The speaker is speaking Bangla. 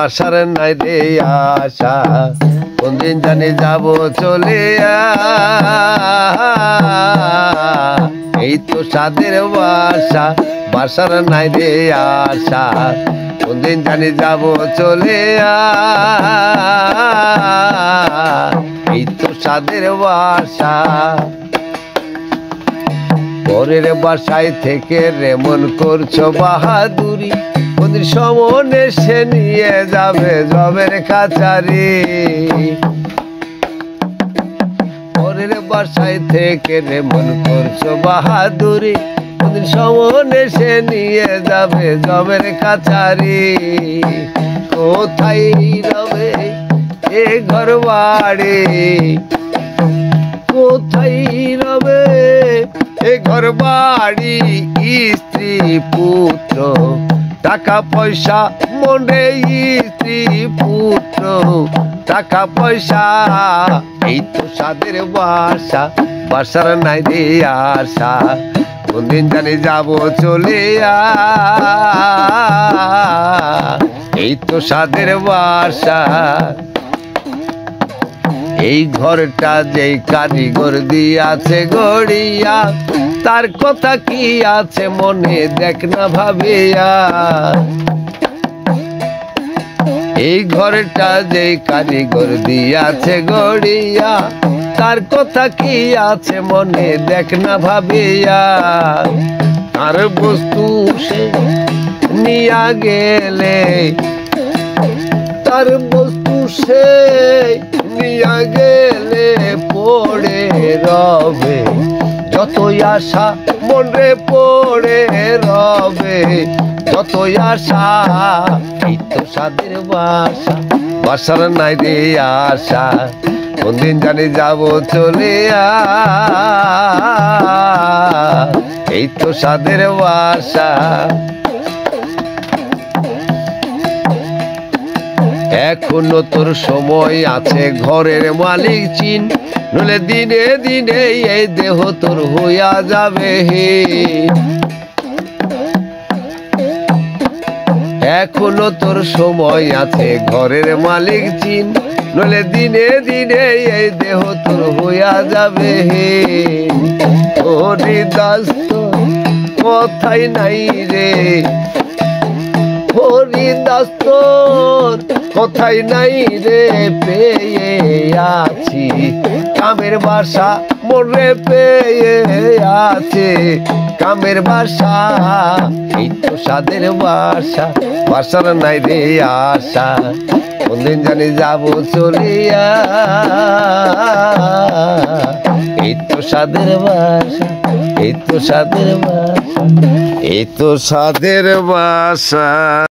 বাসার নাই রে আশা কোনদিন জানি যাব চলিয়া এই তো সাদের বাসা বাসার নাই রে আশা কোনদিন জানি যাব চলিয়া এই তো সাদের বাসা পরের বাসায় থেকে রেমন করছো বাহাদুরি কোনদিন সমনে সে নিয়ে যাবে জবের কাছারি পরের বাসায় থেকে রেমন করছো বাহাদুরি কোনদিন সমনে সে নিয়ে যাবে জবের কাছারি কোথায় রবে এ ঘর বাড়ি কোথায় রবে এ ঘর বাড়ি স্ত্রী পুত্র টাকা পয়সা মনে স্ত্রী পুত্র টাকা পয়সা এই তো সাদের বাসা বাসার নাই রে আশা কোনদিন জানি যাব চলিয়া এই তো সাদের বাসা এই ঘরটা যেই কারিগর দিয়াছে গড়িয়া তার কথা কি আছে মনে দেখ না ভাবিয়া এই ঘরটা যেই কারিগর দিয়াছে গড়িয়া তার কথা কি আছে মনে দেখ না ভাবিয়া তার বস্তু সে নিয়া গেলে তার বস্তু সে নিয়া গেলে পড়ে রবে যতই আশা মনে পড়ে রবে যতই আশা এই তো সাদের বাসা বাসার নাই রে আশা কোনদিন জানি যাব চলিয়া এই তো সাদের বাসা এখনো তোর সময় আছে ঘরের মালিক চিন নইলে দিনে দিনে এই দেহ তোর হইয়া যাবে হে এখনো তোর সময় আছে ঘরের মালিক চিন নইলে দিনে দিনে এই দেহ তোর হইয়া যাবে হে হরিদাস তোর কথাই নাই রে হরিদাস তোর কথাই নাই রে পেয়ে আছি কামের বাসা মরে পেয়ে আছে কামের বাসা এই তো সাদের বাসা বাসার নাই রে আশা কোনদিন জানি যাব চলিয়া এই তো সাদের বাসা এই তো সাদের বাসা এই তো সাদের বাসা।